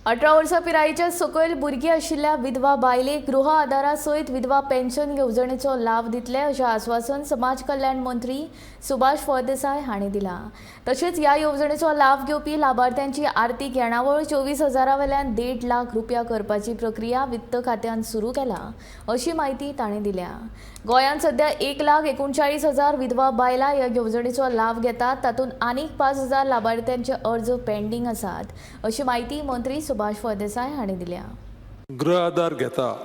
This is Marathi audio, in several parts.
18 वर्सां पिरायेच्या सकयल भुरगीं आशिल्ल्या विधवा बायलेक गृह आदारा सयत विधवा पेन्शन येवजणेचो लाभ दितले अशें आश्वासन समाज कल्याण मंत्री सुभाष फळदेसाय हांणी दिलां। तशेंच ह्या येवजणेचो लाभ घेवपी लाभार्थ्यांची आर्थीक येणावळ 24,000 वेल्यान 1.5 लाख रुपया करपाची प्रक्रिया वित्त खात्यान सुरू केला अशी माहिती तांणी दिल्या। गोंयांत सध्या 1,39,000 विधवा बायलां ह्या येवजणेचो लाभ घेतात, तातूंत आनीक 5,000 लाभार्थ्यांचे अर्ज पेंडींग आसात अशी माहिती मंत्री सुभाष फळदेसाय हांणी दिल्या। गृह आधार घेता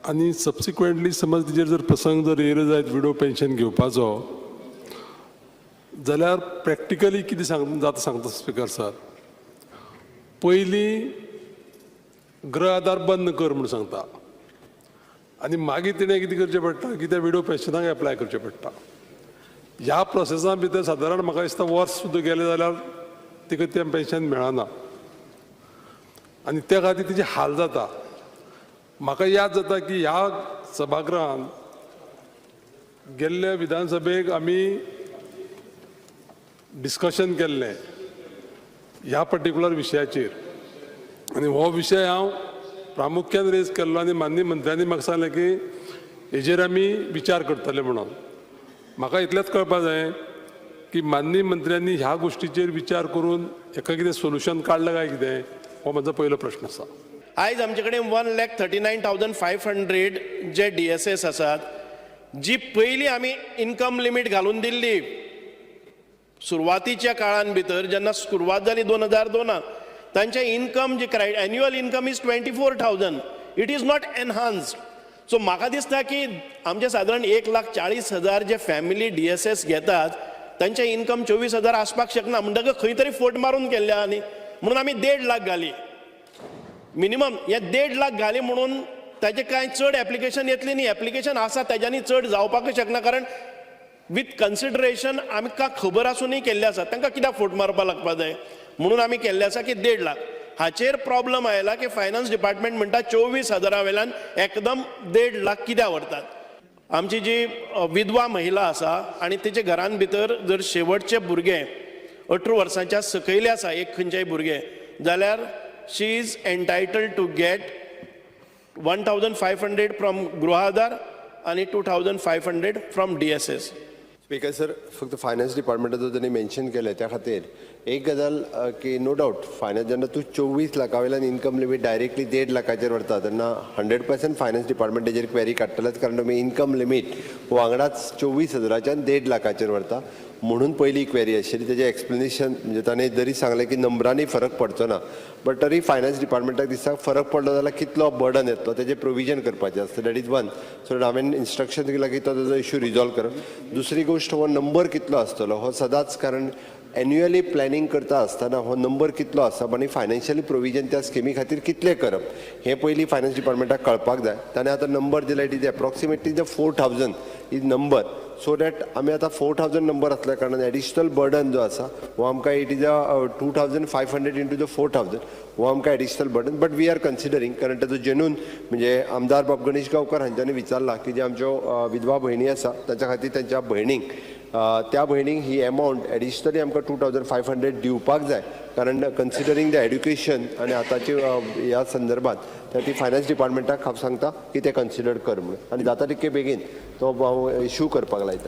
आनी सबसिक्वेंटली समज तिजेर जर प्रसंग जर येयलो जायत विडो पेन्शन घेवपाचो जाल्यार प्रॅक्टिकली कितें जाता सांगता स्पीकर सर, पयलीं गृह आधार बंद कर म्हूण सांगता आनी मागीर तिणें कितें करचें पडटा की त्या विडो पेन्शनाक एप्लाय करचें पडटा। ह्या प्रोसेसा भितर सादारण म्हाका दिसता वर्स सुद्दां गेलें जाल्यार तिका तें पेन्शन मेळना आनी त्या खातीर तिचे हाल जाता। म्हाका याद जाता की ह्या सभागृहांत गेल्ल्या विधानसभेक आमी डिस्कशन केल्लें ह्या पर्टिक्युलर विशयाचेर आनी हो विशय हांव प्रामुख्यान रेज केल्लो आनी माननीय मंत्र्यांनी म्हाका सांगलें की हेजेर आमी विचार करतले म्हणून। म्हाका इतलेंच कळपाक जाय की माननीय मंत्र्यांनी ह्या गोश्टीचेर विचार करून हेका कितें सोल्युशन काडलां काय कितें, हो म्हजो पयलो प्रश्न आसा। आयज आमचे कडेन 1,39,500 जे DSS आसात, जी पयलीं आमी इन्कम लिमीट घालून दिल्ली सुरवातीच्या काळान भितर जेन्ना सुरवात जाली 2002 तांचे इन्कम जे annual income is 24,000, it is not enhanced. So म्हाका दिसता की आमचे सादारण 1,40,000 जे फॅमिली DSS घेतात तांचे इन्कम 24,000 आसपाक शकना, म्हणटकच खंय तरी फोट मारून केल्ले आनी म्हणून आमी 1.5 लाख घाली मिनिमम। हे 1.5 लाख घाली म्हणून ताजे कांय चड एप्लिकेशन येतली न्ही, एप्लिकेशन आसा ताज्यांनी चड जावपाकूच शकना, कारण विथ कन्सिडरेशन आमकां खबर आसूनय केल्ले आसा तांकां कित्याक फोट मारपाक लागपा जाय म्हणून आमी केल्ले आसा की 1.5 लाख। हाचेर प्रॉब्लम आयला की फायनान्स डिपार्टमेंट म्हणटा 24,000 वेल्यान एकदम 1.5 लाख कित्याक व्हरतात। आमची जी विधवा महिला आसा आनी तिचे घरान भितर जर शेवटचे भुरगे 18 वर्सांच्या सकयले आसा एक खंयचेय भुरगे जाल्यार शी इज एन्टायटल्ड टू गेट 1,500 फ्रॉम गृह आधार आनी 2,500 फ्रॉम DSS। स्पीकर सर, फक्त फायनान्स डिपार्टमेंटाचो त्यांनी मेन्शन केलें त्या खातीर एक गजाल की नो डावट फायनान्स जेन्ना तूं 24 लाखा वयल्यान इन्कम लिमीट डायरेक्टली 1.5 लाखाचेर व्हरता तेन्ना 100% फायनान्स डिपार्टमेंट तेजेर क्वेरी काडटलेच, कारण तुमी इन्कम लिमीट वांगडाच 24,000च्यान 1.5 लाखाचेर व्हरता म्हणून पयली क्वेरी आशिल्ली। तेजें एक्सप्लेनेशन म्हणजे ताणें जरी सांगलें की नंबरांनी फरक पडचो ना, बट तरी फायनान्स डिपार्टमेंटाक दिसता फरक पडलो जाल्यार कितलो बर्डन येतलो तेजें प्रोविजन करपाचें आसता, दॅट इज वन। सो हांवें इन्स्ट्रक्शन दिलां की तो तेजो इश्यू रिजॉल्व करप। दुसरी गोश्ट हो नंबर कितलो आसतलो हो सदांच, कारण एन्युअली प्लॅनिंग करता आसतना हो नंबर कितलो आसा आनी फायनान्शियली प्रोविजन त्या स्किमी खातीर कितलें करप हें पयलीं फायनान्स डिपार्टमेंटाक कळपाक जाय। ताणें आतां नंबर दिला, it is approximately the 4,000 is number, so that आमी आतां 4,000 नंबर आसल्या कारणान एडिशनल बर्डन जो आसा हो आमकां इट इज 2,500 इंटू द 4,000 हो आमकां additional burden, but we are considering, कारण ताजो जेन्यून म्हणजे आमदार बाब गणेश गांवकर हांच्यांनी विचारला की जे आमच्यो विधवा भयणी आसा ताच्या खातीर तांच्या भयणींक त्या भयणींक ही एमावंट एडिशनली आमकां 2,500 दिवपाक जाय, कारण कन्सिडरींग द एड्युकेशन आनी आतांची ह्या संदर्भात तर ती फायनान्स डिपार्टमेंटाक हांव सांगता की ते कन्सिडर कर म्हणून, आनी जाता तितके बेगीन तो हांव इश्यू करपाक लायता।